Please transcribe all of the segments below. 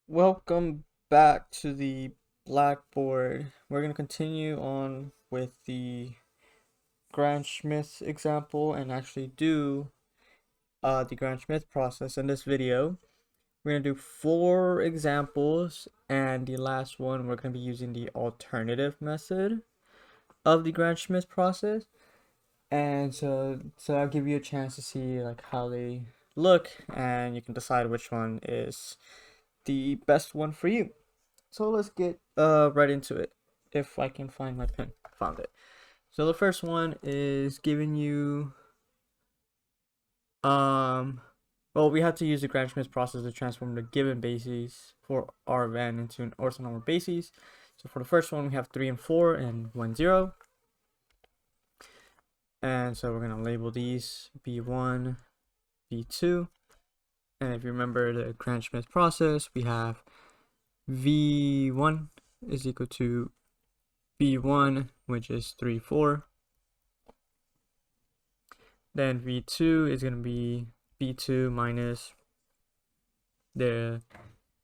Welcome back to the blackboard. We're going to continue on with the Gram-Schmidt example and actually do the Gram-Schmidt process in this video. We're going to do 4 examples, and the last one we're going to be using the alternative method of the Gram-Schmidt process. And so I'll give you a chance to see like how they look, and you can decide which one is the best one for you. So let's get right into it. If I can find my pen. Found it. So the first one is giving you well, we have to use the Gram-Schmidt process to transform the given bases for R of n into an orthonormal basis. So for the first one, we have 3 and 4 and 1, 0. And so we're going to label these B1, B2. And if you remember the Gram-Schmidt process, we have V1 is equal to B1, which is 3, 4. Then V2 is going to be B2 minus the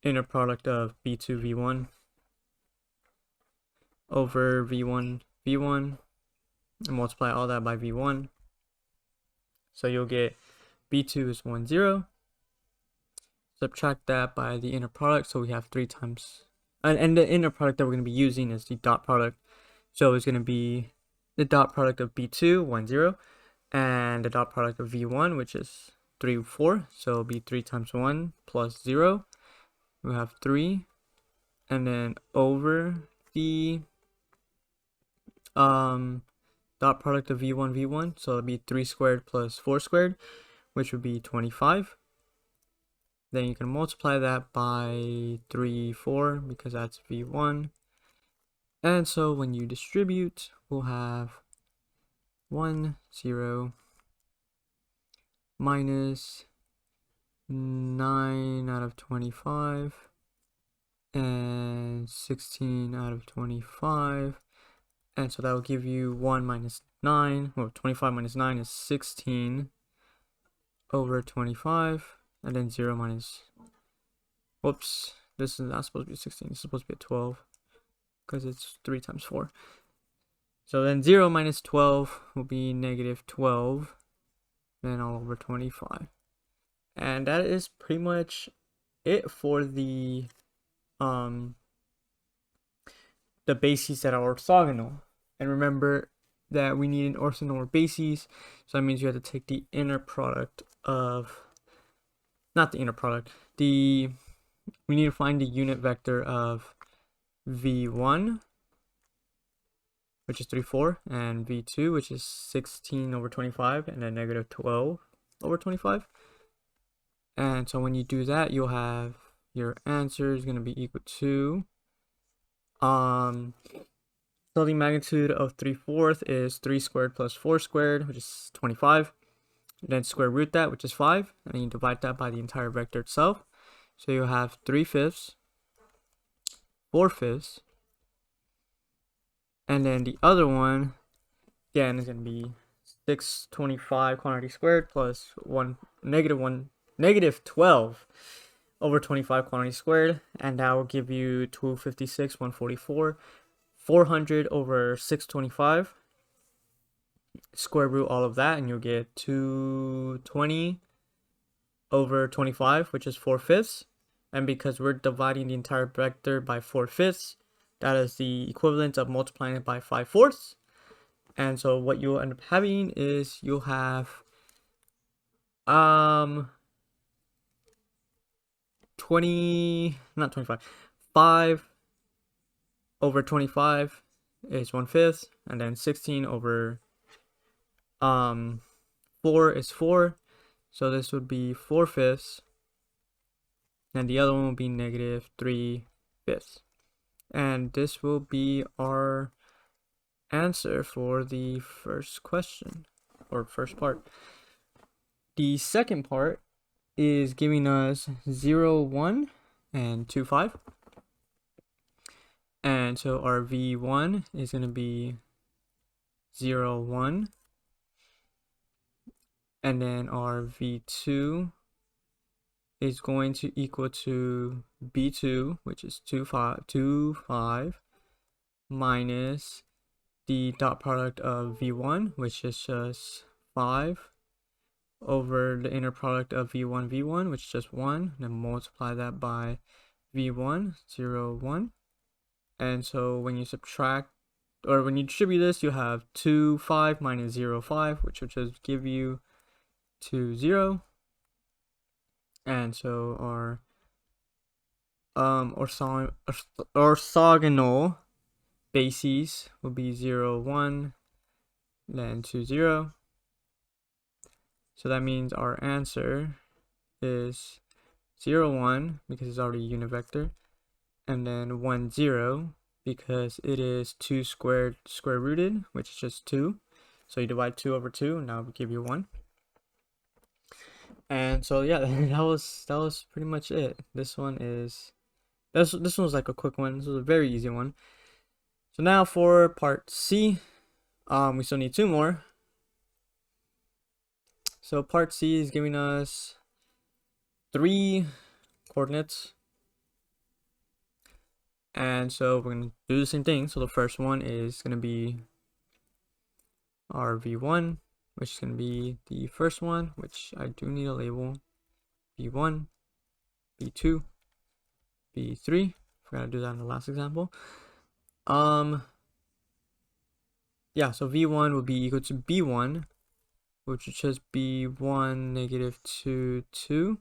inner product of B2, V1 over V1, V1, and multiply all that by V1. So you'll get B2 is 1, 0. Subtract that by the inner product, so we have 3 times. And the inner product that we're going to be using is the dot product. So it's going to be the dot product of B2, 1, 0, and the dot product of V1, which is 3, 4. So it'll be 3 times 1 plus 0. We have 3. And then over the dot product of V1, V1. So it'll be 3 squared plus 4 squared, which would be 25. Then you can multiply that by 3, 4, because that's V1. And so when you distribute, we'll have 1, 0 minus 9 out of 25 and 16 out of 25. And so that will give you 1 minus 9, or 25 minus 9 is 16 over 25. And then 0 minus, whoops, this is not supposed to be 16, this is supposed to be a 12, because it's 3 times 4. So then 0 minus 12 will be negative 12, then all over 25. And that is pretty much it for the bases that are orthogonal. And remember that we need an orthonormal basis, so that means you have to take the inner product of, not the inner product, we need to find the unit vector of V1, which is 3, 4, and V2, which is 16 over 25, and then negative 12 over 25. And so when you do that, you'll have your answer is going to be equal to, so the magnitude of 3/4 is 3 squared plus 4 squared, which is 25. Then square root that, which is 5, and then you divide that by the entire vector itself. So you'll have 3/5, 4/5, and then the other one, again, is going to be 625 quantity squared plus negative 12 over 25 quantity squared, and that will give you 256, 144, 400 over 625. Square root all of that, and you'll get 220 over 25, which is 4/5. And because we're dividing the entire vector by 4/5, that is the equivalent of multiplying it by 5/4. And so what you'll end up having is you'll have 5 over 25 is 1/5, and then 16 over 4 is 4, so this would be 4/5, and the other one will be negative 3/5. And this will be our answer for the first question, or first part. The second part is giving us 0, 1, and 2, 5. And so our V1 is going to be 0, 1. And then our V2 is going to equal to B2, which is 2, 5, minus the dot product of V1, which is just 5, over the inner product of V1, which is just 1, then multiply that by V1, 0, 1. And so when you subtract, or when you distribute this, you have 2, 5 minus 0, 5, which will just give you 2, 0. And so our orthogonal bases will be 0, 1, then 2, 0. So that means our answer is 0, 1, because it's already a unit vector, and then 1, 0, because it is 2 square rooted, which is just 2. So you divide 2 over 2, and that will give you 1. And so yeah, that was pretty much it. This one was like a quick one. This was a very easy one. So now for part C, we still need 2 more. So part C is giving us 3 coordinates. And so we're going to do the same thing. So the first one is going to be our V1, which is going to be the first one, which I do need a label. V1, V2, V3. Forgot to do that in the last example. Yeah, so V1 will be equal to B1, which would just be 1, negative 2, 2.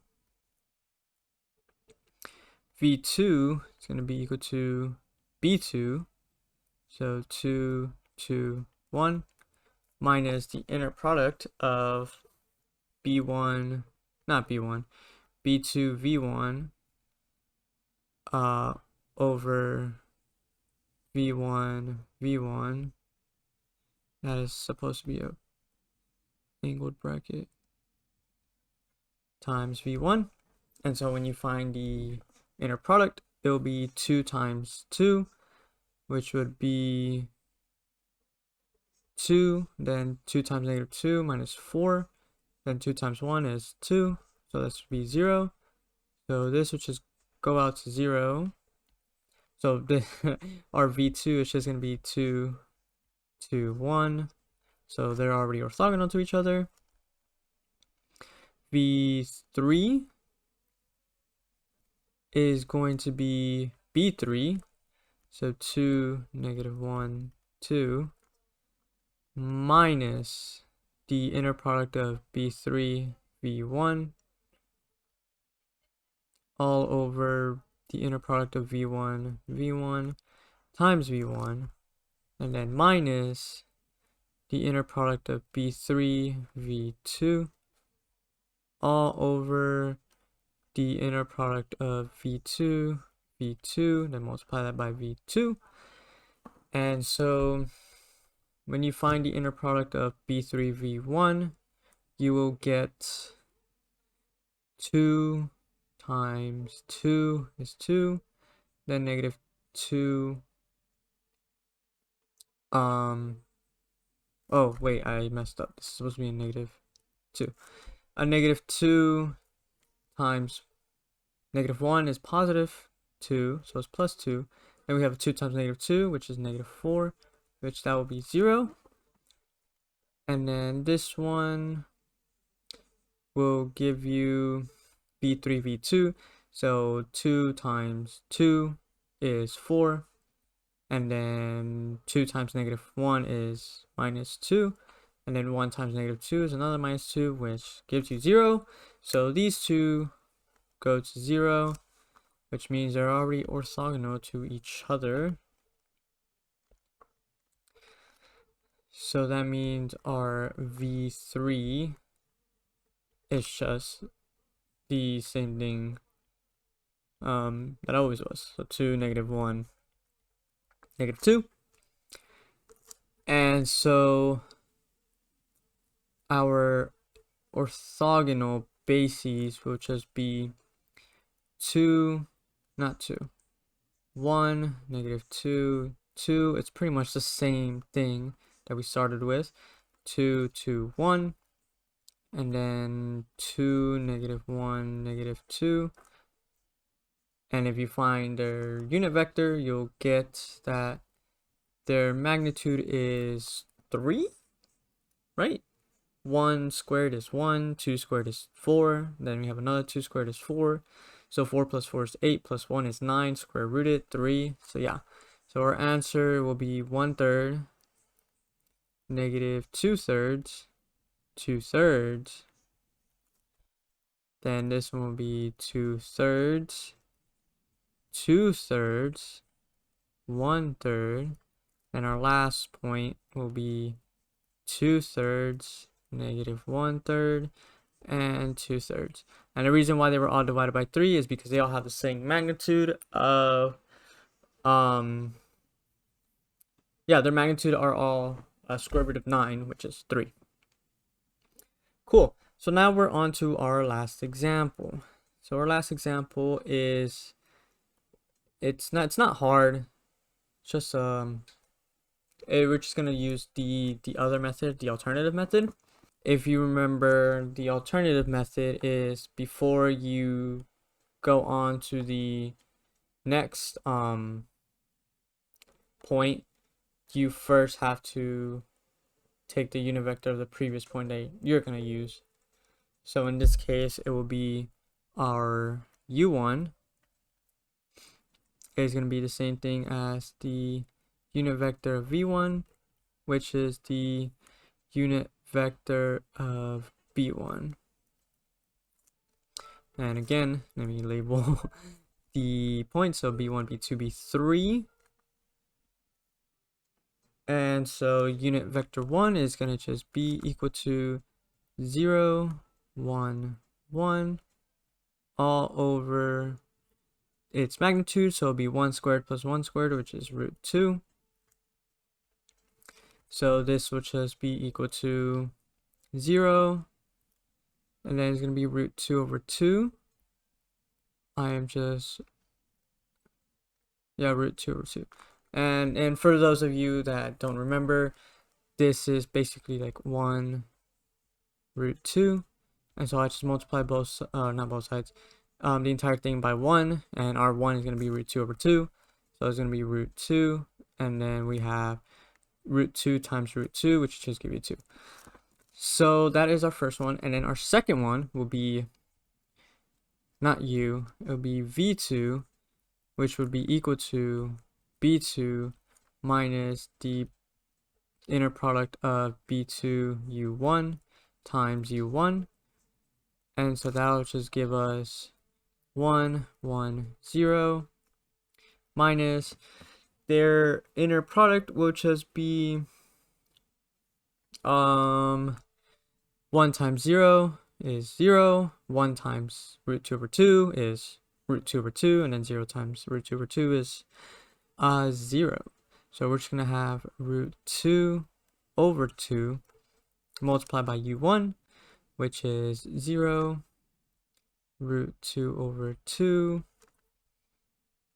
V2 is going to be equal to B2, so 2, 2, 1, minus the inner product of B1, not B1, B2, V1, over V1, V1. That is supposed to be a angled bracket times V1. And so when you find the inner product, it will be 2 times 2, which would be 2, then 2 times negative 2 minus 4, then 2 times 1 is 2, so this would be 0. So this would just go out to 0. So our V2 is just going to be 2, 2, 1. So they're already orthogonal to each other. V3 is going to be B3. So 2, negative 1, 2, minus the inner product of B3, V1, all over the inner product of V1, V1 times V1, and then minus the inner product of B3, V2, all over the inner product of V2, V2, then multiply that by V2. And so when you find the inner product of B3, V1, you will get 2 times 2 is 2, then negative 2. Oh, wait, I messed up. This is supposed to be a negative 2. A negative 2 times negative 1 is positive 2, so it's plus 2. Then we have 2 times negative 2, which is negative 4, which that will be 0. And then this one will give you V3, V2. So 2 times 2 is 4. And then 2 times negative 1 is minus 2. And then 1 times negative 2 is another minus 2, which gives you 0. So these two go to 0, which means they're already orthogonal to each other. So that means our V3 is just the same thing that always was. So 2, negative 1, negative 2. And so our orthogonal bases will just be 2, not 2, 1, negative 2, 2. It's pretty much the same thing that we started with. 2, 2, 1. and then 2, -1, -2. And if you find their unit vector, you'll get that their magnitude is 3, right? 1 squared is 1, 2 squared is 4, then we have another 2 squared is 4. So 4 plus 4 is 8, plus 1 is 9, square rooted 3. So yeah, so our answer will be 1/3, -2/3, 2/3. Then this one will be 2/3, 2/3, 1/3. And our last point will be 2/3, -1/3, and 2/3. And the reason why they were all divided by 3 is because they all have the same magnitude of, their magnitude are all square root of 9, which is 3. Cool. So now we're on to our last example. So our last example is, it's not hard. It's just we're just gonna use the other method, the alternative method. If you remember, the alternative method is before you go on to the next point, you first have to take the unit vector of the previous point that you're going to use. So in this case, it will be our u1 is going to be the same thing as the unit vector of v1, which is the unit vector of b1. And again, let me label the points. So b1, b2, b3. And so unit vector 1 is going to just be equal to 0, 1, 1, all over its magnitude. So it'll be 1 squared plus 1 squared, which is root 2. So this will just be equal to 0. And then it's going to be root 2 over 2. root 2 over 2. And for those of you that don't remember, this is basically like 1 root 2. And so I just multiply both, not both sides, the entire thing by 1. And our 1 is going to be root 2 over 2. So it's going to be root 2. And then we have root 2 times root 2, which just give you 2. So that is our first one. And then our second one will be not u, it will be v2, which would be equal to b2 minus the inner product of b2 u1 times u1. And so that will just give us 1, 1, 0 minus their inner product will just be 1 times 0 is 0, 1 times root 2 over 2 is root 2 over 2, and then 0 times root 2 over 2 is 0. So we're just going to have root 2 over 2 multiplied by u1, which is 0, root 2 over 2,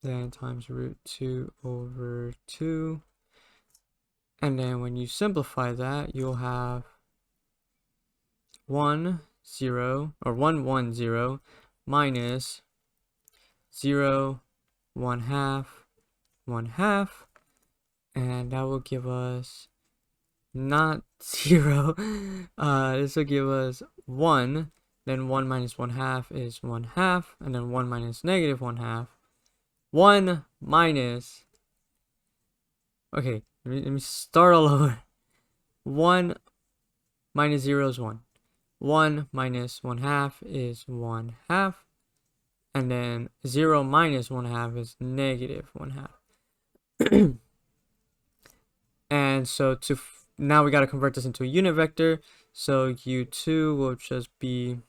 then times root 2 over 2. And then when you simplify that, you'll have 1, 0, or 1, 1, 0 minus 0, 1 half, 1 half, and that will give us not 0. This will give us 1, then 1 minus 1 half is 1 half, and then 1 minus negative 1 half. 1 minus, okay, let me start all over. 1 minus 0 is 1. 1 minus 1 half is 1 half. And then 0 minus 1 half is negative 1 half. And so now we got to convert this into a unit vector. So u2 will just be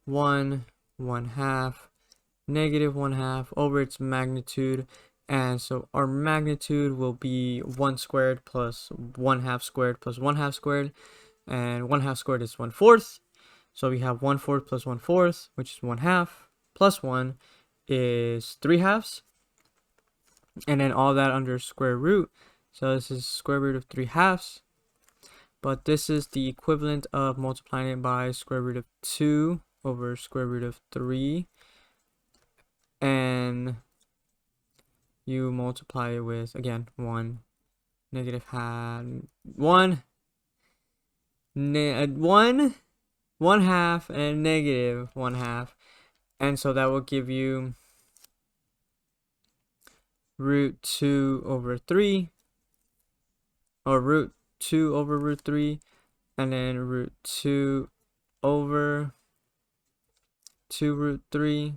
1, 1 half, negative 1 half over its magnitude. And so our magnitude will be 1 squared plus 1 half squared plus 1 half squared. And 1 half squared is 1/4. So we have 1/4 plus 1/4, which is 1 half, plus 1 is 3 halves. And then all that under square root. So this is square root of 3 halves. but this is the equivalent of multiplying it by square root of 2 over square root of 3, and you multiply it with, again, 1, negative half, 1, 1 half, and negative 1 half, and so that will give you root 2 over 3, or root 2 over root 3, and then root 2 over 2 root 3,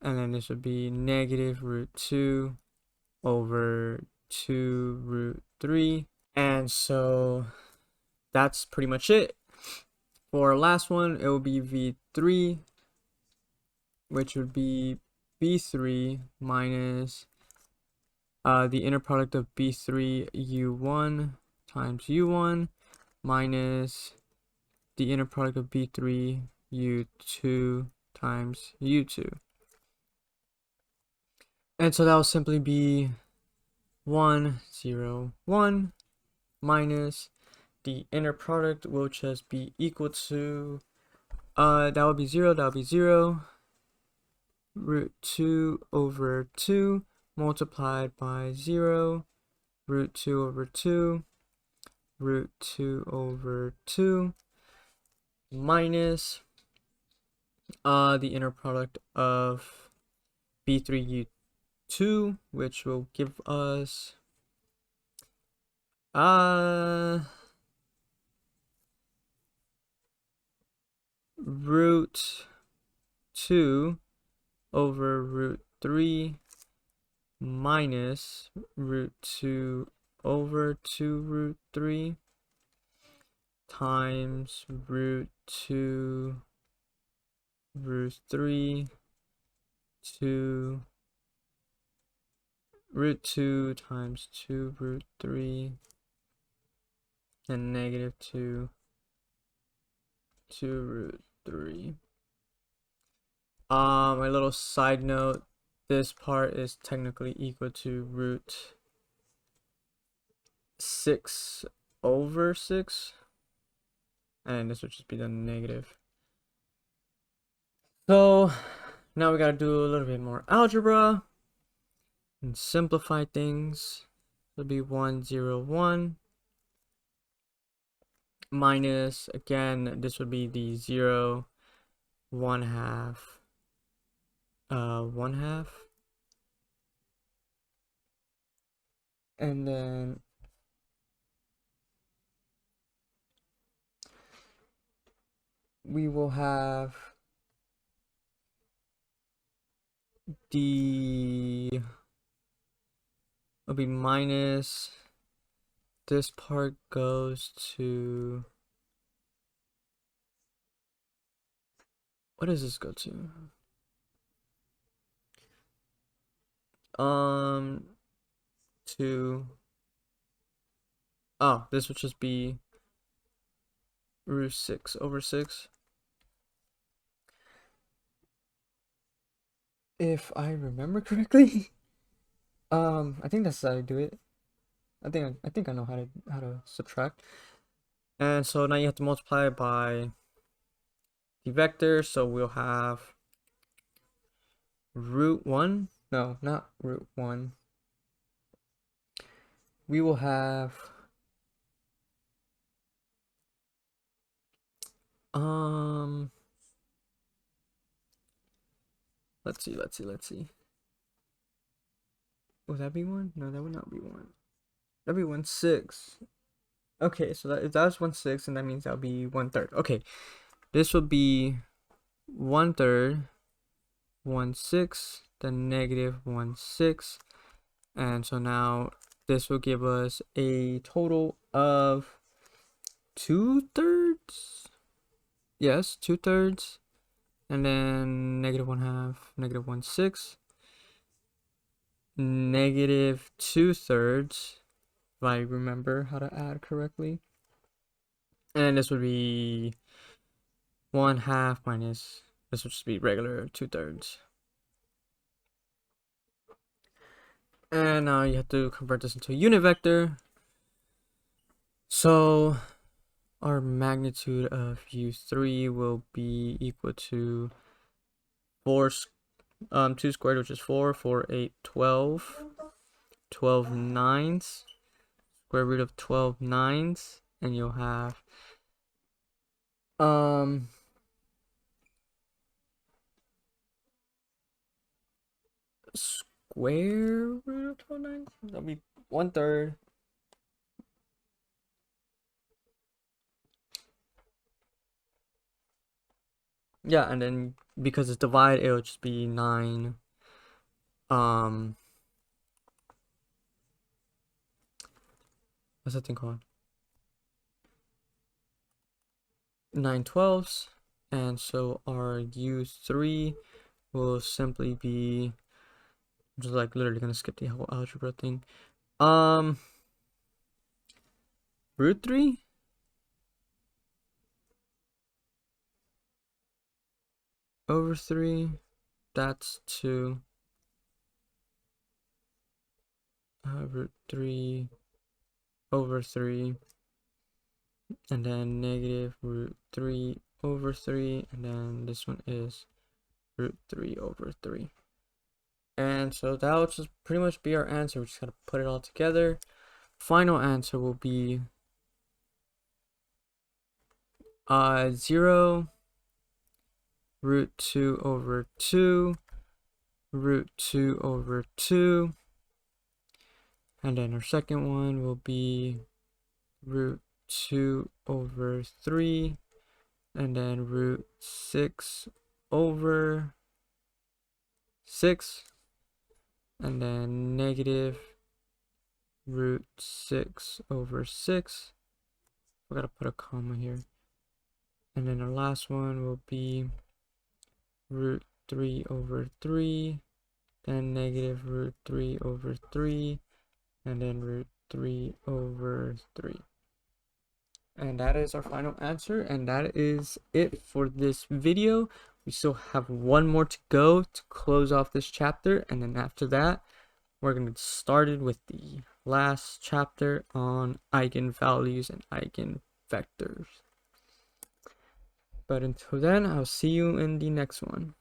and then this would be negative root 2 over 2 root 3. And so that's pretty much it. For our last one, it will be V3, which would be B3 minus the inner product of B3 U1 times U1 minus the inner product of B3 U2 times U2. And so that will simply be 1, 0, 1 minus the inner product will just be equal to, that would be 0, that would be 0, root 2 over 2 multiplied by 0, root 2 over 2, root 2 over 2, minus the inner product of B3U2, which will give us root 2 over root 3 minus root 2 over 2 root 3 times root 2 root 3 to root 2 times 2 root 3 and negative 2 root 3. A little side note, this part is technically equal to root 6 over 6, and this would just be the negative. So now we gotta do a little bit more algebra and simplify things. It'll be 1, 0, 1 minus, again, this would be the 0, 1 half, 1 half, and then we will have the, it'll be minus, this part goes to, what does this go to? This would just be root 6 over 6. If I remember correctly. I think that's how I do it. I think I know how to subtract. And so now you have to multiply it by the vector, so we'll have root 1. No, not root 1. We will have let's see. Would that be 1? No, that would not be 1. That'd be 1/6. Okay, so if that's 1/6, and that means that'll be 1/3. Okay, this will be 1/3, 1/6, then negative 1/6, and so now this will give us a total of 2/3. Yes, 2/3, and then negative 1 half, negative 1/6, negative 2/3, if I remember how to add correctly. And this would be 1 half minus, this would just be regular 2/3. And now you have to convert this into a unit vector. So our magnitude of u3 will be equal to 2 squared, which is 4, 4, 8, 12, 12 nines, square root of 12 nines, and you'll have square root of 12 nines, that'll be 1/3. Yeah, and then because it's divided, it'll just be 9. What's that thing called? 9/12, and so our u3 will simply be, I'm just like literally gonna skip the whole algebra thing. Root 3 over 3, that's 2. Root 3 over 3, and then negative root 3 over 3, and then this one is root 3 over 3. And so that will just pretty much be our answer. We just gotta put it all together. Final answer will be 0 root 2 over 2 root 2 over 2, and then our second one will be root 2 over 3, and then root 6 over 6, and then negative root 6 over 6. We gotta put a comma here. And then our last one will be root 3 over 3, then negative root 3 over 3, and then root 3 over 3. And that is our final answer, and that is it for this video. We still have one more to go to close off this chapter, and then after that, we're going to get started with the last chapter on eigenvalues and eigenvectors. But until then, I'll see you in the next one.